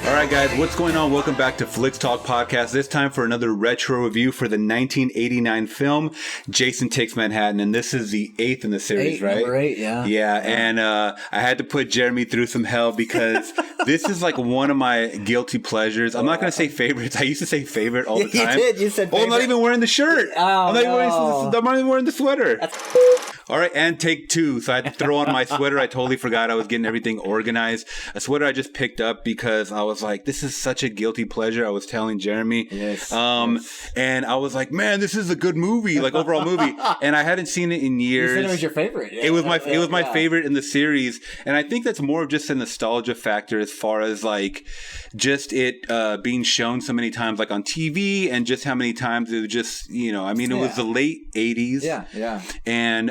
Alright guys, what's going on? Welcome back to Flicks Talk Podcast. This time for another retro review for the 1989 film Jason Takes Manhattan, and this is the 8th in the series, right? Number 8, yeah. Yeah, and I had to put Jeremy through some hell because this is like one of my guilty pleasures. I'm not going to say favorites. I used to say favorite all the time. You did. You said favorite. Oh, I'm not even wearing the shirt. I'm not even wearing the sweater. All right, and take 2. So I had to throw on my sweater. I totally forgot I was getting everything organized. A sweater I just picked up because I was like, this is such a guilty pleasure. I was telling Jeremy. Yes. And I was like, man, this is a good movie, like overall movie. And I hadn't seen it in years. You said it was your favorite. Yeah. It was my favorite in the series. And I think that's more of just a nostalgia factor as far as like just it being shown so many times like on TV and just how many times it was just, it was the late 80s. Yeah. And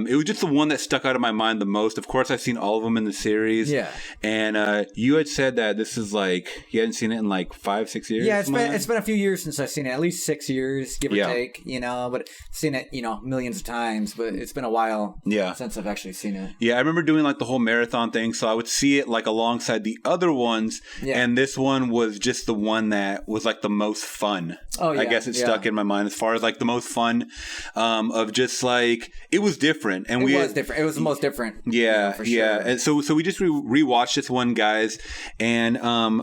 it was just the one that stuck out of my mind the most. Of course, I've seen all of them in the series. Yeah. And you had said that this is like, you hadn't seen it in like 5-6 years? Yeah, it's been a few years since I've seen it. At least 6 years, give or take, but seen it, millions of times, but it's been a while since I've actually seen it. Yeah, I remember doing like the whole marathon thing, so I would see it like alongside the other ones, and this one was just the one that was like the most fun. Oh, yeah. I guess it stuck in my mind as far as like the most fun of just like, it was different. And it was different. It was the most different. Yeah, for sure. And so we just rewatched this one, guys, and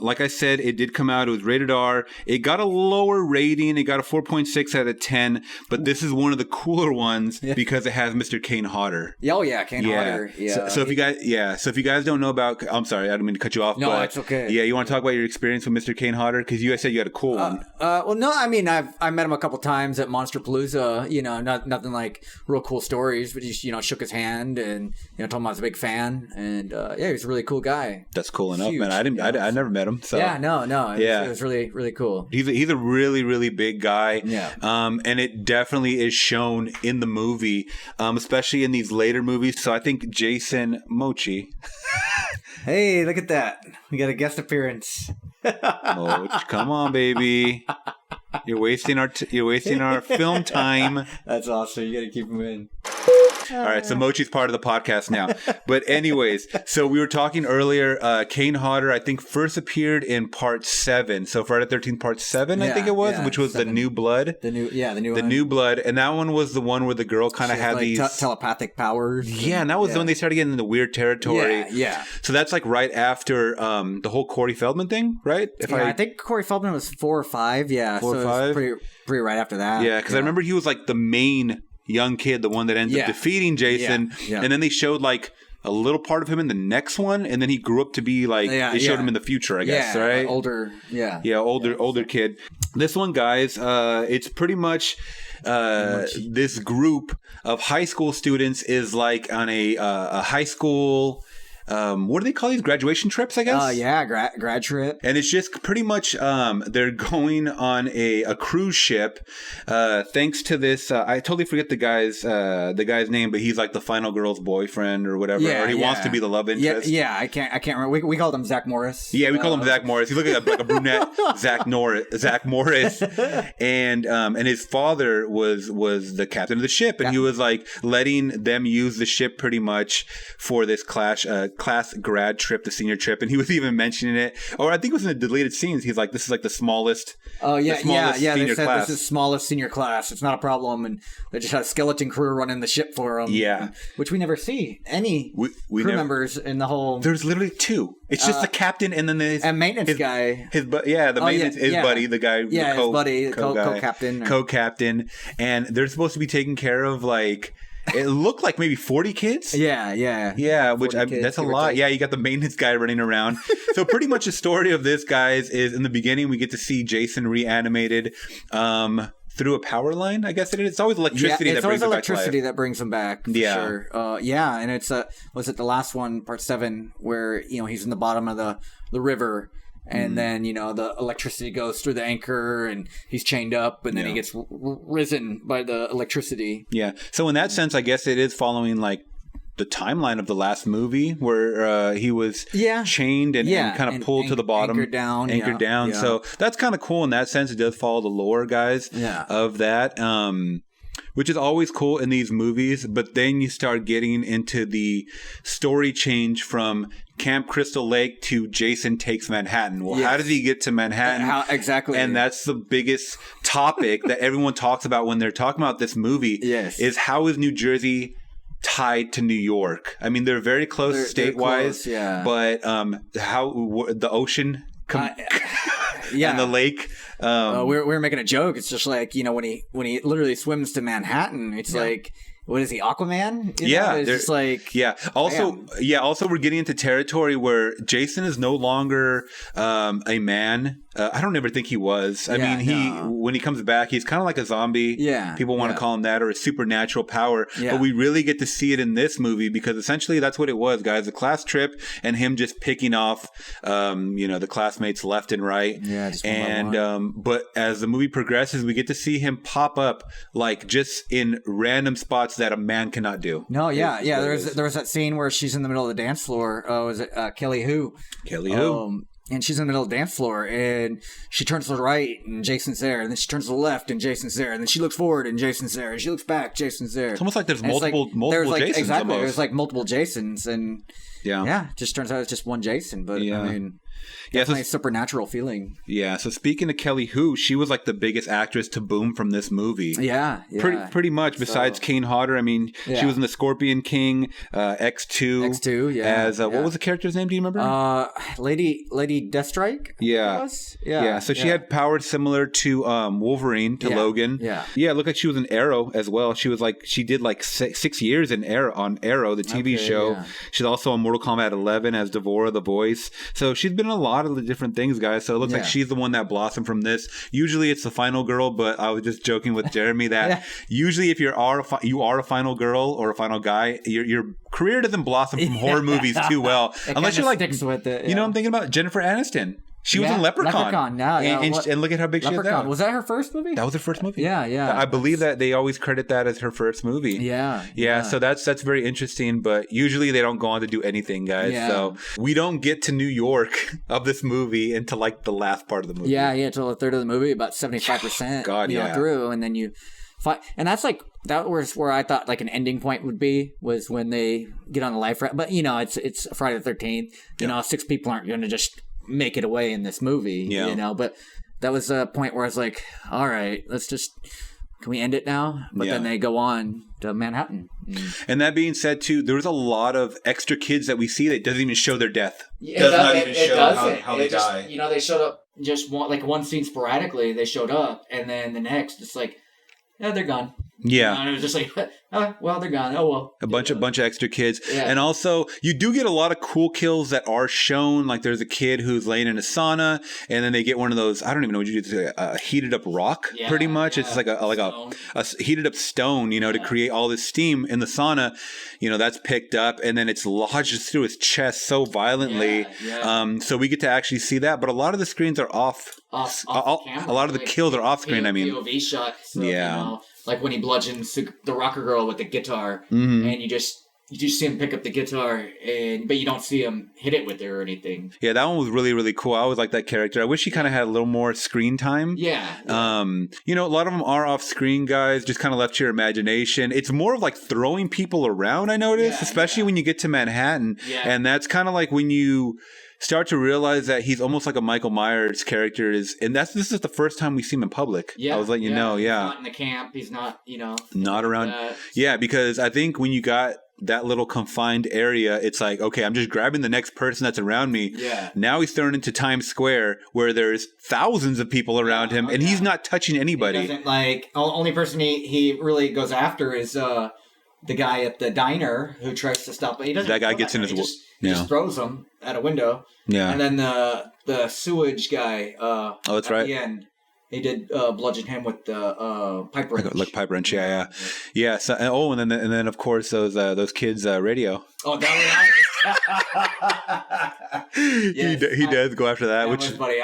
like I said, it did come out. It was rated R. It got a lower rating. It got a 4.6 out of 10. But this is one of the cooler ones because it has Mr. Kane Hodder. Oh yeah, Kane Hodder. Yeah. So if you guys don't know about, I'm sorry, I didn't mean to cut you off. No, but it's okay. Yeah, you want to talk about your experience with Mr. Kane Hodder because you guys said you had a cool one. Well, no, I mean I met him a couple times at Monster Palooza. Nothing like real cool stories, but he shook his hand and told him I was a big fan, and he was a really cool guy. That's cool enough, Huge, man. I never met him. So. Yeah, no. It was really, really cool. He's a really, really big guy. Yeah. And it definitely is shown in the movie, especially in these later movies. So I think Jason Mochi. Hey, look at that. We got a guest appearance. Moch, come on, baby. You're wasting our film time. That's awesome. You got to keep him in. All right, so Mochi's part of the podcast now. But anyways, so we were talking earlier, Kane Hodder, I think, first appeared in Part 7. So Friday the 13th, Part 7, I think it was, which was 7. The New Blood. The new one. New Blood. And that one was the one where the girl kind of had like these... telepathic powers. Yeah, and that was when they started getting into weird territory. Yeah. So that's like right after the whole Corey Feldman thing, right? I think Corey Feldman was 4 or 5. Yeah, 4 or 5? Pretty right after that. Yeah, because I remember he was like the main young kid, the one that ends up defeating Jason, and then they showed like a little part of him in the next one, and then he grew up to be like they showed him in the future, I guess, right? Older kid. This one, guys, it's pretty much this group of high school students is like on a high school. What do they call these? Graduation trips, I guess? Grad trip. And it's just pretty much they're going on a cruise ship thanks to this. I totally forget the guy's name, but he's like the final girl's boyfriend or whatever. Or he wants to be the love interest. Yeah, I can't remember. We called him Zach Morris. Yeah, we called him Zach Morris. He looked like a brunette Zach Morris. And his father was the captain of the ship, and he was like letting them use the ship pretty much for this class grad trip, the senior trip, and he was even mentioning it, or I think it was in the deleted scenes. He's like, "This is like the smallest." Oh yeah. They said class. This is smallest senior class. It's not a problem, and they just had a skeleton crew running the ship for them. Yeah, which we never see any crew members in the whole. There's literally 2. It's just the captain and then the maintenance guy. His buddy, the guy, his buddy, co-captain, co-captain, and they're supposed to be taking care of like. It looked like maybe 40 kids. Yeah. Which that's a lot. Yeah, you got the maintenance guy running around. So pretty much the story of this, guys, is in the beginning we get to see Jason reanimated through a power line. I guess it is. It's always electricity that brings him back to life. That brings him back. For sure. And it's was it the last one, Part 7, where he's in the bottom of the river. And then, the electricity goes through the anchor and he's chained up and then he gets risen by the electricity. Yeah. So in that sense, I guess it is following like timeline of the last movie where he was chained and kind of pulled to the bottom, anchored down. Yeah. So that's kind of cool in that sense. It does follow the lore, guys, of that. Which is always cool in these movies, but then you start getting into the story change from Camp Crystal Lake to Jason Takes Manhattan. Well, how does he get to Manhattan? Exactly. And that's the biggest topic that everyone talks about when they're talking about this movie. Yes. Is how is New Jersey tied to New York? I mean, they're very close state-wise, but how the ocean and the lake. We're making a joke. It's just like, when he literally swims to Manhattan, it's like, what is he, Aquaman? It's just like... Also, we're getting into territory where Jason is no longer a man. I don't ever think he was. I mean, when he comes back, he's kind of like a zombie. Yeah. People want to call him that, or a supernatural power. Yeah. But we really get to see it in this movie because essentially that's what it was, guys. A class trip and him just picking off, the classmates left and right. Yeah, just one by one. But as the movie progresses, we get to see him pop up like just in random spots that a man cannot do. No, yeah. There was that scene where she's in the middle of the dance floor. Was it Kelly Hu? And she's in the middle of the dance floor, and she turns to the right, and Jason's there. And then she turns to the left, and Jason's there. And then she looks forward, and Jason's there. And she looks back, Jason's there. It's almost like there's multiple Jasons. Exactly. Almost. There's like multiple Jasons, and it just turns out it's just one Jason. But I mean... Definitely a supernatural feeling. Yeah. So speaking of Kelly Hu, she was like the biggest actress to boom from this movie. Yeah. Pretty much. Besides Kane Hodder, I mean, she was in the Scorpion King, X2. X2. Yeah. As what was the character's name? Do you remember? Lady Deathstrike. Yeah. Yeah. So she had powers similar to Wolverine, to Logan. Yeah. Yeah. It looked like she was in Arrow as well. She did like 6 years in Arrow, the TV show. Yeah. She's also on Mortal Kombat 11 as Devora, the voice. So she's been in a lot of the different things, guys. So it looks like she's the one that blossomed from this. Usually it's the final girl, but I was just joking with Jeremy that usually if you are a final girl or a final guy, your career doesn't blossom from horror movies too well. Unless you're like, sticks with it, I'm thinking about Jennifer Aniston. She was in Leprechaun. And look at how big she is now. Was that her first movie? That was her first movie. Yeah. I believe that they always credit that as her first movie. Yeah. So that's very interesting, but usually they don't go on to do anything, guys. Yeah. So we don't get to New York of this movie until like the last part of the movie. Yeah, until a third of the movie, about 75% through, and then you find, and that's like, that was where I thought like an ending point would be, was when they get on the life raft. But it's Friday the 13th. You know, 6 people aren't going to just make it away in this movie, but that was a point where I was like, all right, can we end it now? But then they go on to Manhattan. And that being said, too, there was a lot of extra kids that we see that doesn't even show their death. It does not even show how they die. They showed up just one scene sporadically. They showed up, and then the next, it's like, they're gone. Yeah. And it was just like, well, they're gone. Oh, well. A bunch of extra kids. Yeah. And also, you do get a lot of cool kills that are shown. Like, there's a kid who's laying in a sauna, and then they get one of those, I don't even know what you do, a heated up rock, pretty much. It's like a heated up stone, to create all this steam in the sauna. That's picked up, and then it's lodged through his chest so violently. So we get to actually see that. But a lot of the screens are off. A lot of the kills are off screen, POV shots. So, like when he bludgeons the rocker girl with the guitar, and you just see him pick up the guitar, but you don't see him hit it with it or anything. Yeah, that one was really, really cool. I always liked that character. I wish he kind of had a little more screen time. Yeah. A lot of them are off screen, guys, just kind of left to your imagination. It's more of like throwing people around, I noticed, especially when you get to Manhattan. Yeah. And that's kind of like when you start to realize that he's almost like a Michael Myers character this is the first time we see him in public. Yeah. I was letting you know. Yeah. He's not in the camp. He's not, not around. Yeah. Because I think when you got that little confined area, it's like, okay, I'm just grabbing the next person that's around me. Yeah. Now he's thrown into Times Square where there's thousands of people around him and he's not touching anybody. He doesn't, only person he really goes after is, the guy at the diner who tries to stop, but he doesn't. That guy gets in his. He just throws him at a window. Yeah. And then the sewage guy. That's right. At the end, he did bludgeon him with the pipe wrench. Like pipe wrench, yeah. So, and then of course those kids radio. Oh, that was. He does go after that, which was funny.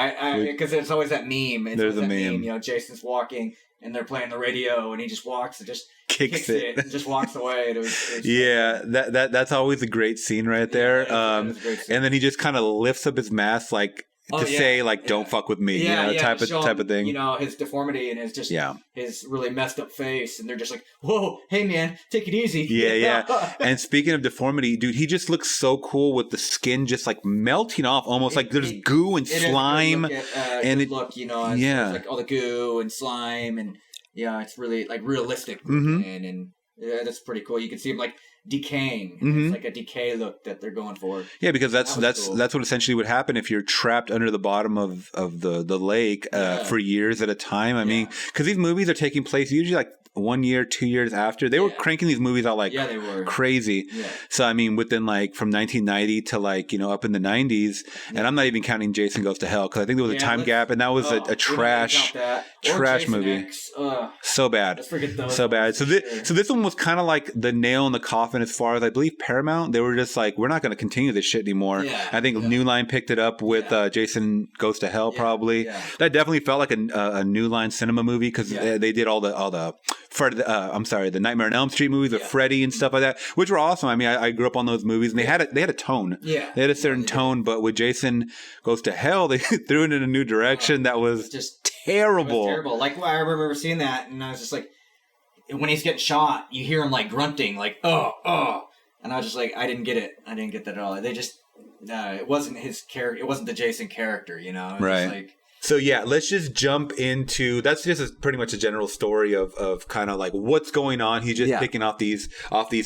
Because there's always that meme. There's a meme. Jason's walking. and they're playing the radio, and he just walks and just kicks it and just walks away. And it was yeah, that's always a great scene right there. And then he just kind of lifts up his mask like to say like don't fuck with me, type of thing. His deformity and his really messed up face, and they're just like, whoa, hey man, take it easy. Yeah. And speaking of deformity, dude, he just looks so cool with the skin just like melting off, almost like there's goo and slime. It's like all the goo and slime, and it's really like realistic, and that's pretty cool. You can see him like decaying. It's like a decay look that they're going for. Yeah, because that's what essentially would happen if you're trapped under the bottom of the lake for years at a time. I mean, because these movies are taking place usually like 1 year, 2 years after. They were cranking these movies out like they were crazy. Yeah. So I mean, within like from 1990 to like up in the 90s, and I'm not even counting Jason Goes to Hell because I think there was a time gap, and that was a trash movie. So bad, let's forget those. So bad. So this one was kind of like the nail in the coffin as far as I believe Paramount. They were just like, we're not going to continue this shit anymore. Yeah. I think New Line picked it up with Jason Goes to Hell. Probably that definitely felt like a New Line cinema movie because they did all the the Nightmare on Elm Street movies with Freddy and stuff like that, which were awesome. I mean, I grew up on those movies, and they had a tone. Yeah, they had a certain tone. But with Jason Goes to Hell, they threw it in a new direction that was just terrible. It was terrible. Like I remember seeing that, and I was just like, when he's getting shot, you hear him like grunting, like oh, and I was just like, I didn't get it. I didn't get that at all. They just it wasn't his character. It wasn't the Jason character. It was right. Like, so let's just jump into that's just pretty much a general story of kind of like what's going on. He's just picking off these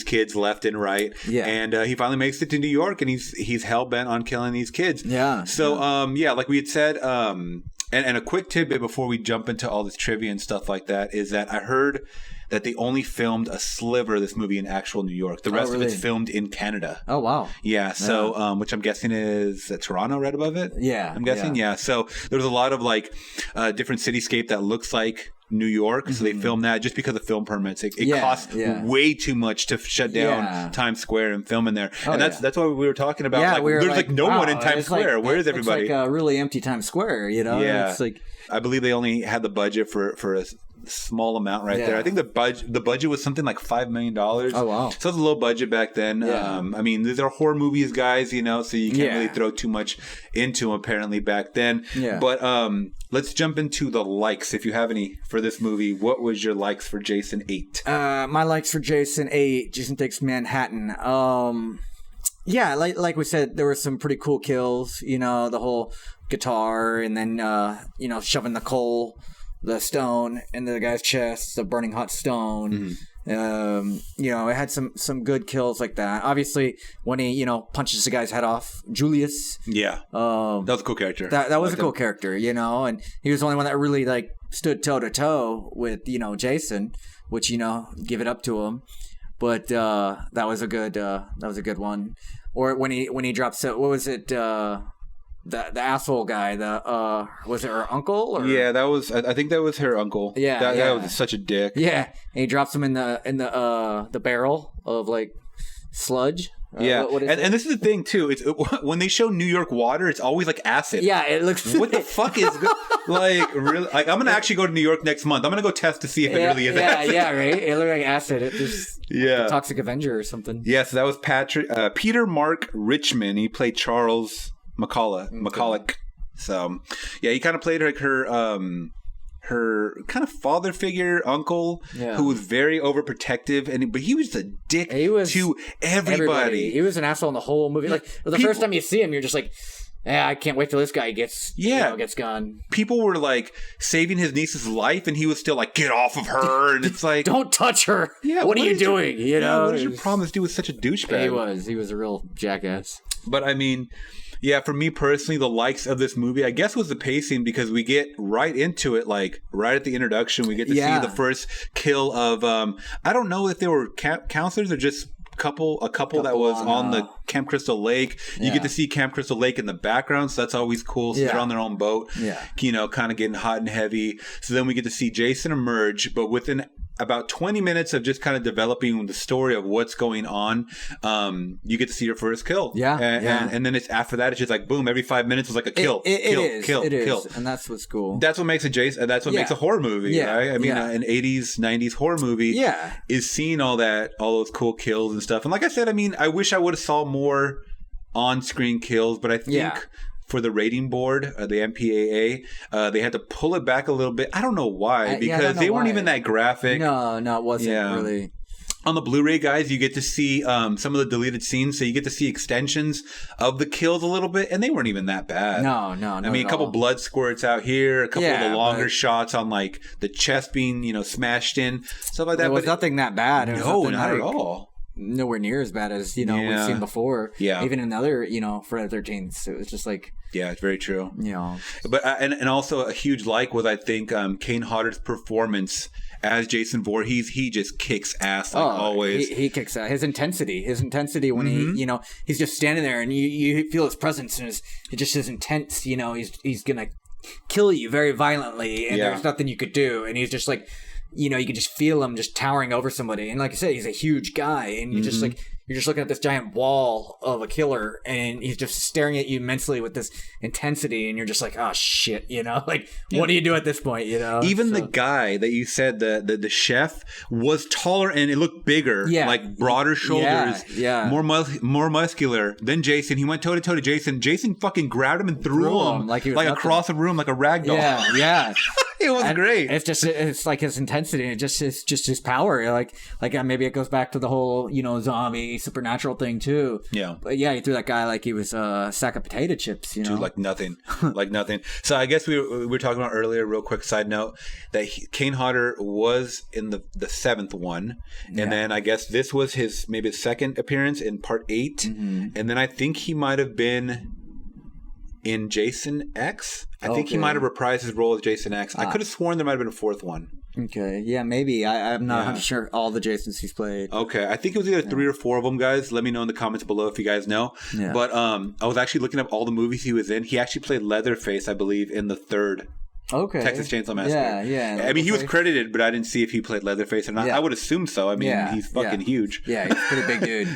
kids left and right, and he finally makes it to New York, and he's hell bent on killing these kids. Yeah. So like we had said, and a quick tidbit before we jump into all this trivia and stuff like that is that I heard that they only filmed a sliver of this movie in actual New York. The rest of it's filmed in Canada. Oh, wow. Yeah, so, which I'm guessing is Toronto right above it? Yeah. I'm guessing, yeah. So there's a lot of, like, different cityscape that looks like New York, so they filmed that just because of film permits. It costs way too much to shut down Times Square and film in there. And that's why we were talking about, there's like no one in Times Square. Where is everybody? It's like a really empty Times Square, Yeah. It's like, I believe they only had the budget for a small amount there. I think the budget was something like $5 million. Oh wow! So it was a low budget back then. I mean, these are horror movies, guys. So you can't really throw too much into them apparently back then. Yeah. But let's jump into the likes. If you have any for this movie, what was your likes for Jason 8? My likes for Jason 8, Jason Takes Manhattan. Like we said, there were some pretty cool kills. The whole guitar, and then shoving the stone into the guy's chest, the burning hot stone. It had some good kills like that. Obviously, when he punches the guy's head off, Julius. Yeah, that was a cool character. That was a cool character, and he was the only one that really like stood toe to toe with Jason, which give it up to him. But that was a good one. Or when he drops it, what was it? The asshole guy, was it her uncle? Or? Yeah, I think that was her uncle. Yeah, that was such a dick. Yeah, and he drops him in the barrel of like sludge. Yeah, and this is the thing too. It's when they show New York water, it's always like acid. Yeah, it looks. What the fuck is like really? Like I'm gonna actually go to New York next month. I'm gonna go test to see if it really is. acid. Yeah, right. It looked like acid. It just Toxic Avenger or something. Yeah, so that was Peter Mark Richmond. He played Charles McCulloch. So he kind of played like her kind of father figure uncle who was very overprotective, but he was a dick to everybody. He was an asshole in the whole movie. Like the first time you see him, you're just like, I can't wait till this guy gets gone. People were like saving his niece's life, and he was still like, get off of her, and it's like, don't touch her. Yeah, what are you doing? What is your problem? This dude was such a douchebag. He was a real jackass. But I mean, yeah, for me personally, the likes of this movie, I guess, was the pacing, because we get right into it, like right at the introduction. We get to see the first kill of, I don't know if they were counselors or just a couple that was on the Camp Crystal Lake. You get to see Camp Crystal Lake in the background, so that's always cool. So they're on their own boat, kind of getting hot and heavy. So then we get to see Jason emerge, but within about 20 minutes of just kind of developing the story of what's going on. You get to see your first kill. Yeah. And then it's after that, it's just like, boom, every 5 minutes is like a kill. Kill. And that's what's cool. That's what makes a Jason. That's what makes a horror movie, right? I mean, an 80s, 90s horror movie is seeing all those cool kills and stuff. And like I said, I mean, I wish I would have saw more on-screen kills, but I think for the rating board, the MPAA, they had to pull it back a little bit. I don't know why, because they weren't even that graphic. No, it wasn't really. On the Blu-ray, guys, you get to see some of the deleted scenes, so you get to see extensions of the kills a little bit, and they weren't even that bad. No. I mean, a couple blood squirts out here, a couple of the longer shots on like the chest being, smashed in, stuff like that. It was nothing that bad. No, not at all. Nowhere near as bad as we've seen before. Yeah, even in other Friday the 13th, it was just like it's very true. But and also a huge was I think Kane Hodder's performance as Jason Voorhees. He just kicks ass always. He kicks ass. His intensity when he he's just standing there and you feel his presence and his intense. He's gonna kill you very violently and there's nothing you could do, and he's just like. You could just feel him just towering over somebody. And like I said, he's a huge guy. And you're just like, you're just looking at this giant wall of a killer. And he's just staring at you immensely with this intensity. And you're just like, oh, shit. What do you do at this point? Even the guy that you said, the chef, was taller and it looked bigger. Yeah. Like broader shoulders. Yeah. More muscular than Jason. He went toe to toe to Jason. Jason fucking grabbed him and threw him. Like across the room like a rag doll. Yeah. It was great. It's like his intensity. It's just his power. Like maybe it goes back to the whole zombie supernatural thing too. Yeah. But he threw that guy like he was a sack of potato chips. Dude, like nothing, like nothing. So I guess we were talking about earlier. Real quick side note that Kane Hodder was in the seventh one, and then I guess this was his second appearance in part 8, and then I think he might have been in Jason X. I think he might have reprised his role as Jason X. I could have sworn there might have been a fourth one. Okay. Yeah, maybe. I'm not sure all the Jasons he's played. Okay. I think it was either 3 or 4 of them, guys. Let me know in the comments below if you guys know. Yeah. But I was actually looking up all the movies he was in. He actually played Leatherface, I believe, in the 3rd Texas Chainsaw Massacre. Yeah. I mean, he was credited, but I didn't see if he played Leatherface or not. I would assume so. I mean, he's fucking huge. Yeah, he's a pretty big dude.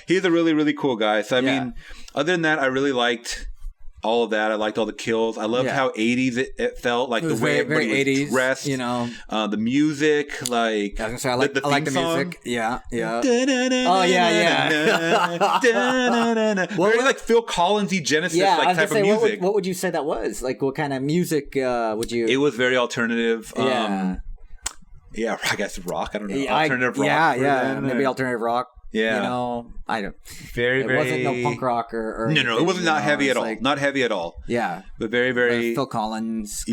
He's a really, really cool guy. So, I mean, other than that, I really liked all of that. I liked all the kills. I loved how 80s it felt, like the way everybody was 80s, dressed. The music, like I was gonna say, I like the music. Yeah. Very like Phil Collins-y Genesis type of music. What would you say that was? Like, what kind of music would you? It was very alternative. I guess rock. I don't know. Alternative rock. Maybe alternative rock. Yeah. I don't. It wasn't no punk rock or no. It was not heavy at all. Not heavy at all. Yeah. But very, very Phil Collins.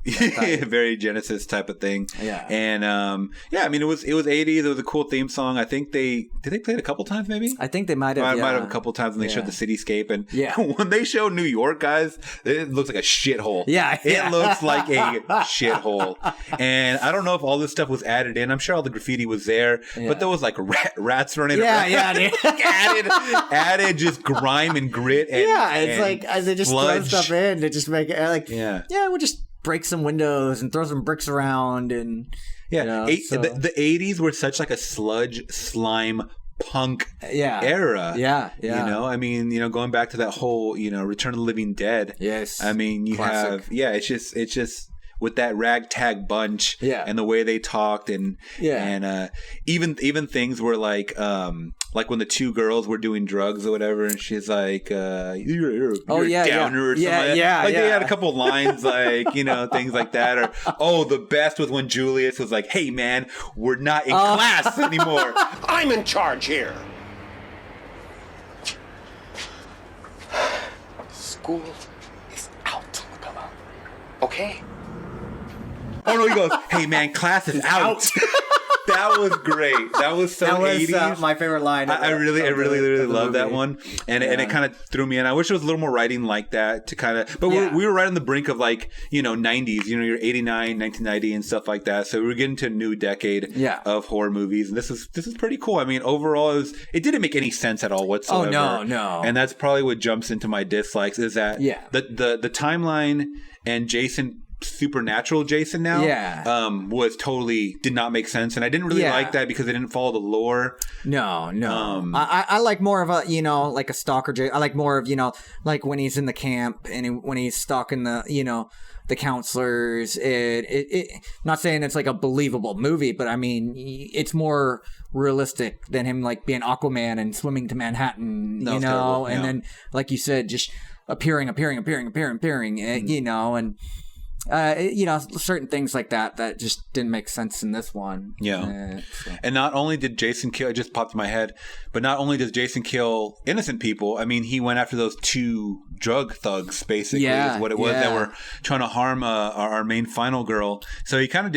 Very Genesis type of thing. Yeah. And I mean, it was 80s. It was a cool theme song. I think did they play it a couple times maybe? I think they might have. Might have a couple times when they showed the cityscape. And when they show New York, guys, it looks like a shithole. Yeah. It looks like a shithole. And I don't know if all this stuff was added in. I'm sure all the graffiti was there, but there was like rats running around. Added just grime and grit. And, it's like as they just throw stuff in to just make it like we'll just break some windows and throw some bricks around and the 80s were such like a sludge slime punk era. I mean, going back to that whole Return of the Living Dead. Yes. I mean, you Classic. have it's just with that ragtag bunch and the way they talked and even things were like when the 2 girls were doing drugs or whatever and she's like you're a downer or something they had a couple lines like things like that or the best was when Julius was like, hey man, we're not in class anymore. I'm in charge here. School is out. Okay. Oh no, he goes, hey man, class is out. That was great. That was so 80s. My favorite line. I really love that one. And it kind of threw me in. I wish there was a little more writing like that to kind of, but we were right on the brink of like, 90s, your 89, 1990 and stuff like that. So we were getting to a new decade of horror movies. And this is pretty cool. I mean, overall, it didn't make any sense at all whatsoever. Oh, no. And that's probably what jumps into my dislikes is that the timeline and Jason supernatural Jason now. Was totally did not make sense, and I didn't really like that because they didn't follow the lore. No. I like more of a like a stalker Jason. I like more of like when he's in the camp and when he's stalking the the counselors. It not saying it's like a believable movie, but I mean it's more realistic than him like being Aquaman and swimming to Manhattan, terrible, and then like you said, just appearing, and certain things like that just didn't make sense in this one. And not only did Jason kill, it just popped in my head, but not only does Jason kill innocent people, I mean, he went after those 2 drug thugs, basically, is what it was, that were trying to harm our main final girl. So he kind of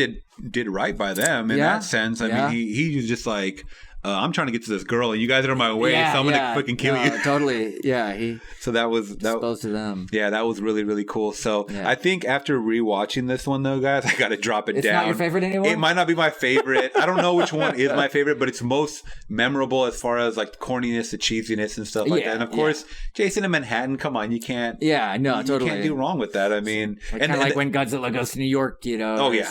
did right by them in that sense. I mean, he was just like, I'm trying to get to this girl, and you guys are in my way, so I'm gonna fucking kill you. Totally. Yeah. So that was exposed to them. Yeah, that was really, really cool. So I think after rewatching this one, though, guys, I got to drop it down. It's not your favorite anymore? It might not be my favorite. I don't know which one is my favorite, but it's most memorable as far as like the corniness, the cheesiness, and stuff like that. And of course, Jason in Manhattan. Come on, you can't. Yeah, no, totally. You can't do wrong with that. I mean, kind of like when Godzilla goes to New York, Oh yeah,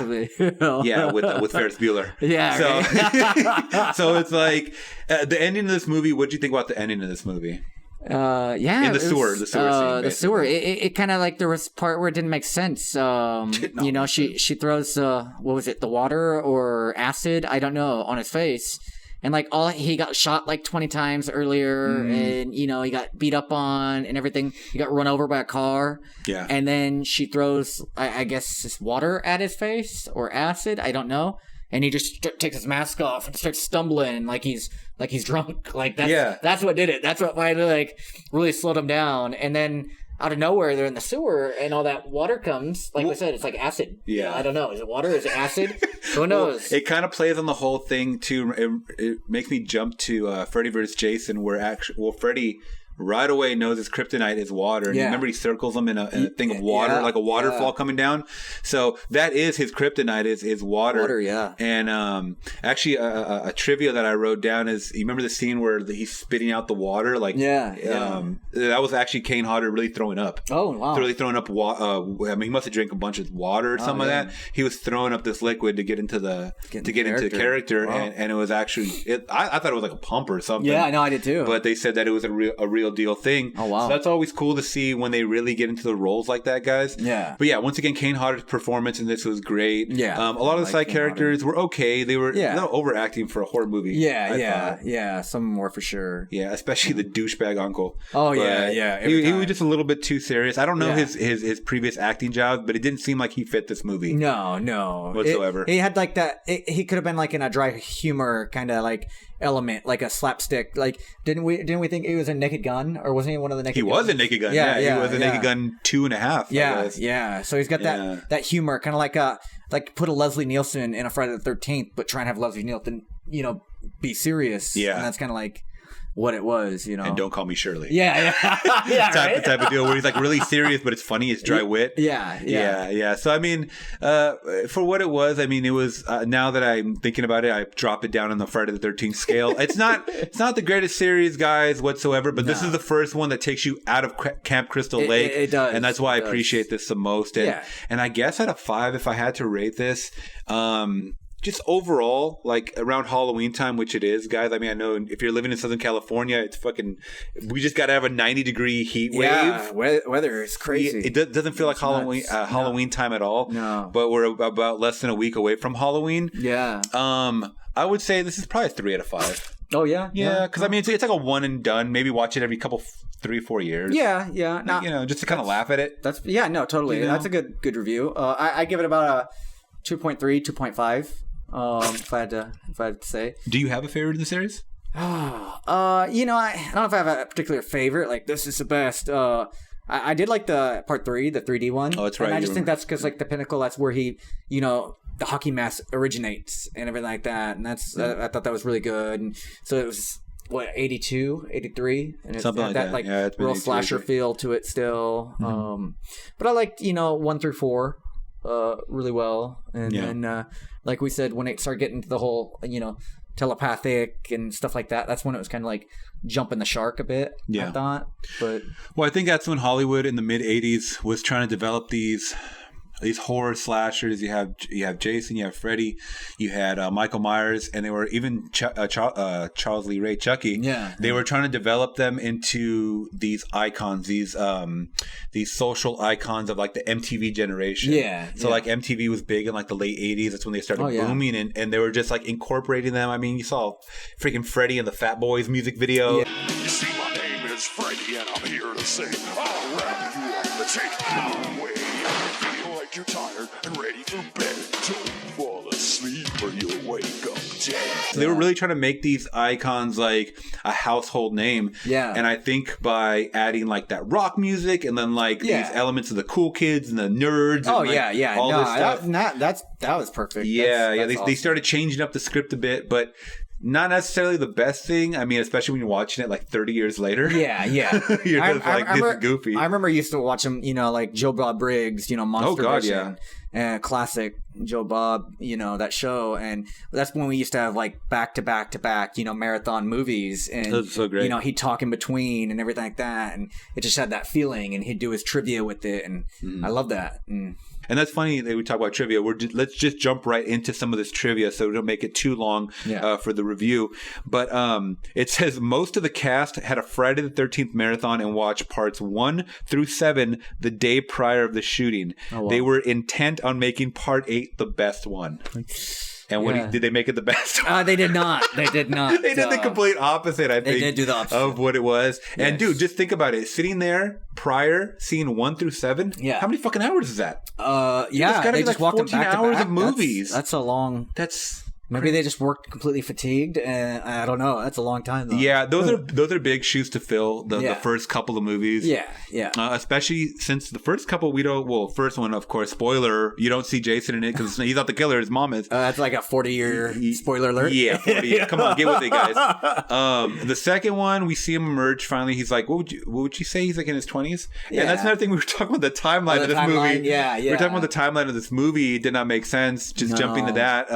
yeah, with Ferris Bueller. Yeah. So, so it's like. The ending of this movie. What do you think about the ending of this movie? In the sewer scene. The sewer. It kind of like there was part where it didn't make sense. She throws what was it, the water or acid? I don't know, on his face, and like he got shot like 20 times earlier, and he got beat up on and everything. He got run over by a car. Yeah, and then she throws, I guess, this water at his face or acid. I don't know. And he just takes his mask off and starts stumbling like he's drunk. Like that's what did it. That's what finally like really slowed him down. And then out of nowhere, they're in the sewer, and all that water comes. Like we said, it's like acid. Yeah, I don't know. Is it water? Is it acid? Who knows? It kind of plays on the whole thing too. It makes me jump to Freddy vs. Jason, where Freddy right away knows his kryptonite is water. And remember, he circles him in a thing of water, like a waterfall coming down. So that is his kryptonite, is water. Water, yeah. And actually, a trivia that I wrote down is, you remember the scene where he's spitting out the water? Like, that was actually Kane Hodder really throwing up. Oh, wow. Really throwing up I mean, he must have drank a bunch of water or something like that. He was throwing up this liquid to get into the character. Wow. And it was actually, I thought it was like a pump or something. Yeah, I know, I did too. But they said that it was a real deal thing. Oh, wow. So that's always cool to see when they really get into the roles like that, guys. Yeah. But yeah, once again, Kane Hodder's performance in this was great. Yeah. A lot of the side characters were okay. They were not overacting for a horror movie. Yeah. Some more for sure. Yeah, especially the douchebag uncle. Oh, but yeah. He was just a little bit too serious. I don't know his previous acting job, but it didn't seem like he fit this movie. No. Whatsoever. He had like that, he could have been like in a dry humor kind of like element, like a slapstick. Like, didn't we think he was a Naked Gun, or wasn't he one of the Naked Guns? He was a Naked Gun. Yeah, he was a Naked Gun 2.5. Yeah. So he's got that humor, kind of like put a Leslie Nielsen in a Friday the 13th, but try and have Leslie Nielsen, be serious. Yeah, and that's kind of like what it was, And Don't Call Me Shirley. Yeah. type of deal where he's like really serious, but it's funny. It's dry wit. Yeah. So I mean, for what it was, I mean, it was. Now that I'm thinking about it, I drop it down on the Friday the 13th scale. It's not the greatest series, guys, whatsoever. But this is the first one that takes you out of Camp Crystal Lake. It does, and that's why I appreciate this the most. And I guess out of 5, if I had to rate this. Just overall, like around Halloween time, which it is, guys. I mean, I know if you're living in Southern California, it's fucking. We just got to have a 90-degree heat wave. Yeah, weather is crazy. It doesn't feel like Halloween time at all. No, but we're about less than a week away from Halloween. Yeah. I would say this is probably a 3 out of 5. Oh yeah. Because I mean, it's like a one and done. Maybe watch it every 3-4 years. Yeah. Just to kind of laugh at it. Totally. That's a good review. I give it about a 2.3, 2.5. If I had to say. Do you have a favorite in the series? I don't know if I have a particular favorite. Like, this is the best. I did like the part 3, the 3D one. Oh, that's right. And I just think that's because like the pinnacle. That's where he, the hockey mask originates and everything like that. And that's I thought that was really good. And so it was 82, 83, and it's something like that. Like it's real slasher feel to it still. Mm-hmm. But I liked 1 through 4 really well, and then like we said, when it started getting to the whole telepathic and stuff like that, that's when it was kind of like jumping the shark a bit. I thought. But I think that's when Hollywood in the mid 80s was trying to develop these these horror slashers. You have Jason, you have Freddy, you had Michael Myers, and they were even Charles Lee Ray, Chucky. Yeah, they were trying to develop them into these icons, these social icons of like the MTV generation. Yeah. So like MTV was big in like the late 80s. That's when they started booming, and they were just like incorporating them. I mean, you saw freaking Freddy in the Fat Boys music video. You see, my name is Freddy, and I'm here to say, I'll wrap you up and take you away. Feel like you're tired and ready for bed. Don't fall asleep or you'll wake up dead. So they were really trying to make these icons like a household name. Yeah. And I think by adding like that rock music and then like these elements of the cool kids and the nerds. Oh, and, like, yeah. all this stuff. That was perfect. Yeah, that's they awesome. started changing up the script a bit, but not necessarily the best thing. I mean, especially when you're watching it like 30 years later. Yeah. You're just this is goofy. I remember I used to watch them, like Joe Bob Briggs, Monster Vision. And classic Joe Bob, that show. And that's when we used to have like back to back, marathon movies. And, that's so great. He'd talk in between and everything like that. And it just had that feeling, and he'd do his trivia with it. And I love that. And that's funny that we talk about trivia. Let's just jump right into some of this trivia so we don't make it too long for the review. But it says most of the cast had a Friday the 13th marathon and watched parts 1 through 7 the day prior of the shooting. Oh, wow. They were intent on making part 8 the best one. And did they make it the best? They did not. They did not. They did the complete opposite, I think. They did do the opposite. Of what it was. Yes. And dude, just think about it. Sitting there prior, seeing 1 through 7. Yeah. How many fucking hours is that? It's gotta be like 14 hours of movies. That's a long... Maybe they just worked completely fatigued, and I don't know. That's a long time, though. Yeah, those are big shoes to fill. The first couple of movies. Yeah. Especially since the first couple first one, of course, spoiler, you don't see Jason in it because he's not the killer. His mom is. That's like a 40-year spoiler alert. Yeah, 40. Come on, get with it, guys. The second one, we see him emerge finally. He's like, what would you say? He's like in his 20s? Yeah. And that's another thing we were talking about, the timeline of this movie. Yeah. We were talking about the timeline of this movie. It did not make sense. Just jumping to that.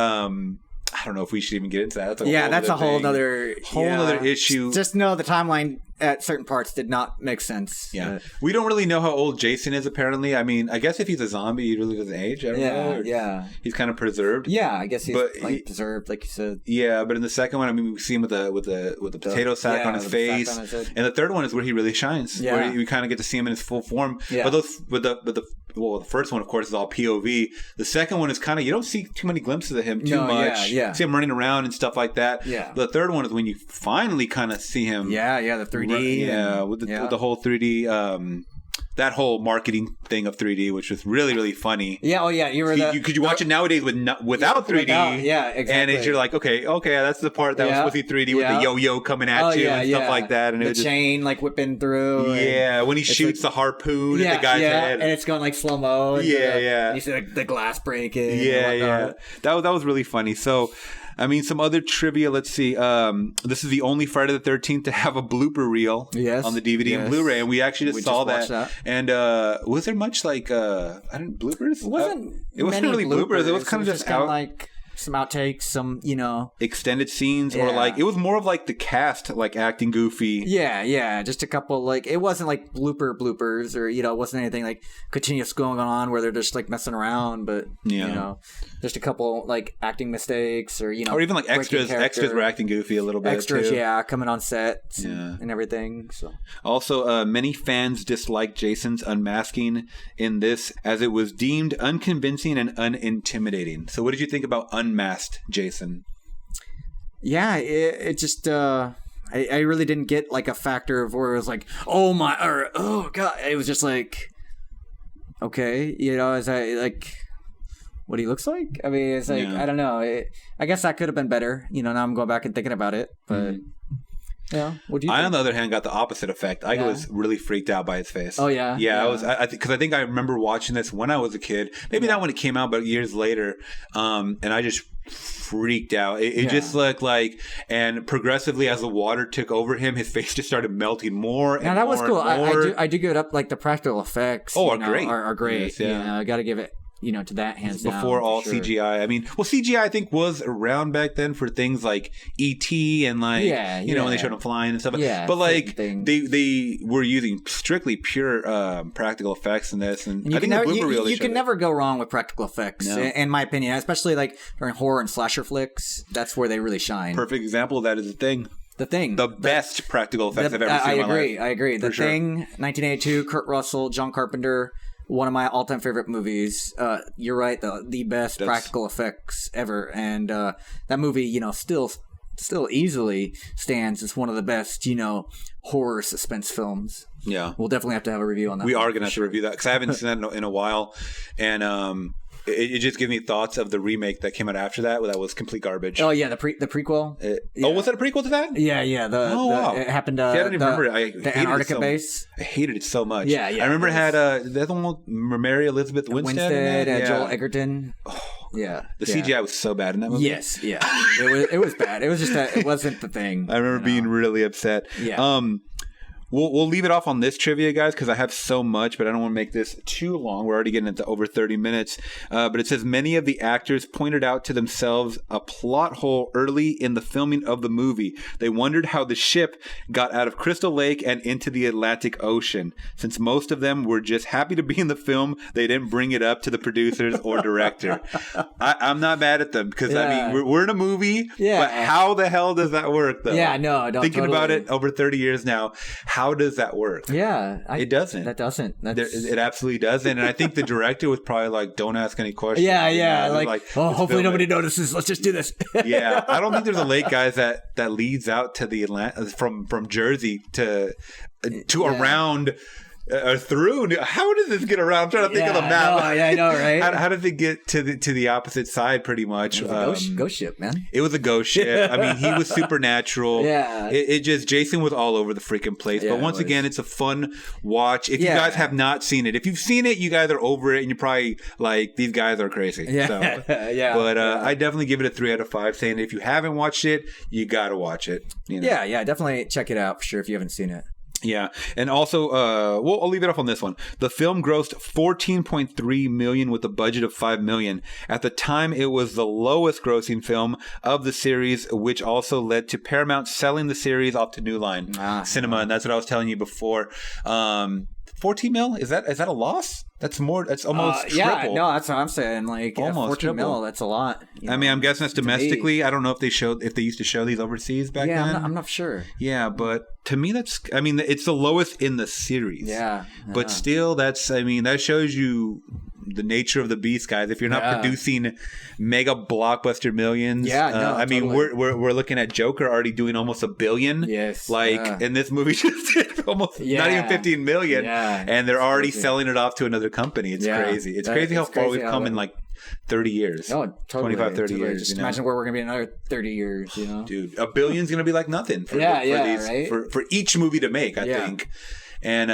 I don't know if we should even get into that. That's a whole other issue. Just know the timeline at certain parts did not make sense. Yeah. We don't really know how old Jason is, apparently. I mean, I guess if he's a zombie, he really doesn't age. I don't know. Yeah. He's kind of preserved. Yeah, I guess he's preserved, like you said. Yeah, but in the second one, I mean, we see him with the potato sack on his face. And the third one is where he really shines. Yeah. Where we kind of get to see him in his full form. Yeah. But the first one, of course, is all POV. The second one is kind of, you don't see too many glimpses of him too much. Yeah. You see him running around and stuff like that. Yeah. The third one is when you finally kind of see him. Yeah, the 3D. With the whole 3D, that whole marketing thing of 3D, which was really, really funny. Yeah, could you watch it nowadays without 3D? Yeah, exactly. And you're like, okay, that's the part that was supposed to be 3D with the yo-yo coming at you and stuff like that. And the chain like whipping through. Yeah, when he shoots the harpoon at the guy's head. And it's going like slow-mo. And you see the glass breaking. Yeah. That was really funny. So... I mean, some other trivia. Let's see. This is the only Friday the 13th to have a blooper reel on the DVD and Blu-ray, and we actually just saw that. And was there much like bloopers? It wasn't really bloopers. It was kind of just out. Like some outtakes, some extended scenes, or like it was more of like the cast like acting goofy. Yeah, just a couple. Like it wasn't like bloopers, or it wasn't anything like continuous going on where they're just like messing around. But just a couple like acting mistakes, or or even like extras. Extras were acting goofy a little bit. Extras, too. Coming on set, and everything. So also, many fans disliked Jason's unmasking in this as it was deemed unconvincing and unintimidating. So, what did you think about unmasked Jason? Yeah, it just I really didn't get like a factor of where it was like, oh my, or oh god. It was just like, okay, as I like what he looks like. I mean, it's like I don't know. I guess that could have been better. Now I'm going back and thinking about it, but. Yeah. What do you think? I, on the other hand, got the opposite effect. I was really freaked out by his face. Oh yeah. Yeah. I was. Because I think I remember watching this when I was a kid. Maybe not when it came out, but years later. And I just freaked out. It just looked like, and progressively as the water took over him, his face just started melting more. That was cool. I do give it up. Like the practical effects. Are great. Are great. Yes, I got to give it to that hands down. Before all sure. CGI. I mean, CGI I think was around back then for things like E.T. and like, when they showed them flying and stuff. Yeah, but like they were using strictly pure practical effects in this. And I think the blooper reel you can never go wrong with practical effects, No. in my opinion, especially like during horror and slasher flicks. That's where they really shine. Perfect example of that is The Thing. The Thing. The best practical effects I've ever seen in my life. I agree. The For sure. Thing, 1982, Kurt Russell, John Carpenter, one of my all-time favorite movies. You're right, the best practical effects ever. And that movie, still easily stands as one of the best, horror suspense films. Yeah. We'll definitely have to have a review on that. We are going to have to review that because I haven't seen that in a while. And it just gives me thoughts of the remake that came out after that was complete garbage. Oh, yeah, the prequel. Oh, was that a prequel to that? Yeah. Wow. It happened I don't even remember. the Antarctica base. I hated it so much. Yeah. I remember it had the one with Mary Elizabeth Winstead and Joel Egerton. Yeah. The CGI was so bad in that movie. Yes, yeah. It was bad. It was just it wasn't the thing. I remember being really upset. Yeah. We'll leave it off on this trivia, guys, because I have so much, but I don't want to make this too long. We're already getting into over 30 minutes. But it says many of the actors pointed out to themselves a plot hole early in the filming of the movie. They wondered how the ship got out of Crystal Lake and into the Atlantic Ocean. Since most of them were just happy to be in the film, they didn't bring it up to the producers or director. I'm not mad at them because, I mean, we're in a movie, but how the hell does that work, though? Yeah, no, don't. Thinking about it over 30 years now, how does that work? Yeah. It doesn't. That doesn't. It absolutely doesn't. And I think the director was probably like, don't ask any questions. Yeah. Like hopefully nobody notices. Let's just do this. Yeah. I don't think there's a lake, guys, that leads out to the Atlantic from Jersey to around or through. How does this get around? I'm trying to think of the map. I know, right? How did it get to the opposite side? Pretty much. It was a ghost ship, man. It was a ghost ship. I mean, he was supernatural. Yeah. It just Jason was all over the freaking place. Yeah, but once again, it's a fun watch. If you guys have not seen it, if you've seen it, you guys are over it, and you're probably like, these guys are crazy. Yeah. So, Yeah. But I definitely give it a 3 out of 5. Saying if you haven't watched it, you got to watch it. Yeah. Definitely check it out for sure if you haven't seen it. Yeah, and also, I'll leave it off on this one. The film grossed $14.3 million with a budget of $5 million. At the time, it was the lowest grossing film of the series, which also led to Paramount selling the series off to New Line Cinema, and that's what I was telling you before. 14 mil? Is that a loss? That's more. That's almost triple. Yeah, no, that's what I'm saying. Like Almost 14 triple. mil, that's a lot. I mean, I'm guessing that's domestically. I don't know if they used to show these overseas back then. I'm not sure. Yeah, but to me, it's the lowest in the series. Yeah. But still, that shows you the nature of the beast, guys. If you're not producing mega blockbuster millions, totally. we're looking at Joker already doing almost $1 billion. Yes, and this movie just did almost not even 15 million, and they're already selling it off to another company. It's crazy. It's crazy how far we've come in like 30 years. Oh, totally. 25, 30 years. Just imagine where we're going to be in another 30 years, Dude, $1 billion's going to be like nothing for for each movie to make, I think. And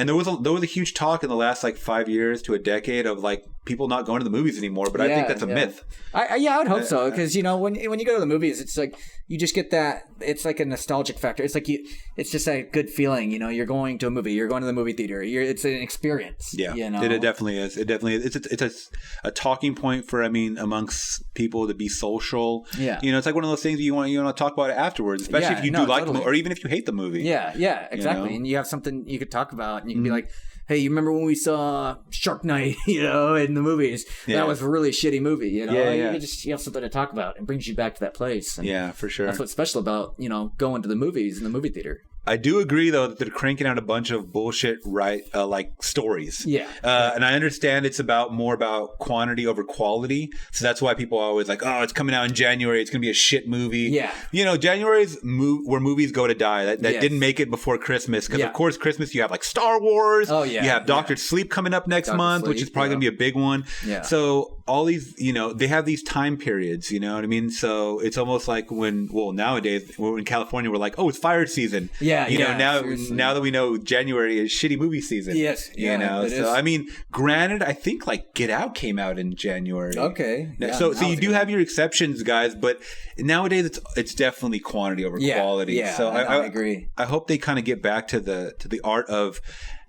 there was a huge talk in the last like 5 years to a decade of like people not going to the movies anymore, but I think that's a myth. I would hope so, because when you go to the movies, it's like you just get that. It's like a nostalgic factor. It's like it's just a good feeling. You're going to a movie. You're going to the movie theater. It's an experience. Yeah, it definitely is. It definitely is. It's a talking point for amongst people to be social. Yeah, it's like one of those things you want to talk about it afterwards, especially if you do like the movie, or even if you hate the movie. Yeah, exactly. And you have something you could talk about, and you can be like, hey, you remember when we saw Shark Night, in the movies? Yeah. That was a really shitty movie, You have something to talk about. It brings you back to that place. And for sure. That's what's special about, going to the movies in the movie theater. I do agree, though, that they're cranking out a bunch of bullshit, like stories. Yeah. And I understand it's more about quantity over quality. So that's why people are always like, oh, it's coming out in January. It's going to be a shit movie. Yeah. January's where movies go to die. That didn't make it before Christmas. Because, of course, Christmas, you have like Star Wars. Oh, yeah. You have Doctor Sleep coming up next month, which is probably going to be a big one. Yeah. So all these, they have these time periods, you know what I mean? So it's almost like nowadays, we're in California, we're like, oh, it's fire season. Yeah, now that we know January is shitty movie season. Yes, so I mean, granted, I think like Get Out came out in January. Okay, so you do have your exceptions, guys, but nowadays it's definitely quantity over quality. Yeah, so I agree. I hope they kind of get back to the art of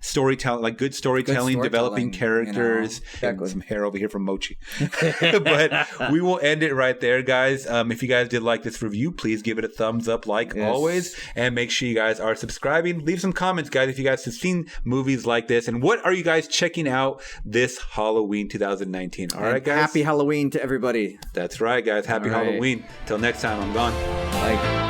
storytelling, like good storytelling, developing characters. Exactly. Some hair over here from Mochi. But we will end it right there, guys. If you guys did like this review, please give it a thumbs up like always. And make sure you guys are subscribing. Leave some comments, guys, if you guys have seen movies like this. And what are you guys checking out this Halloween 2019? All right, guys. Happy Halloween to everybody. That's right, guys. Happy Halloween. Till next time, I'm gone. Bye.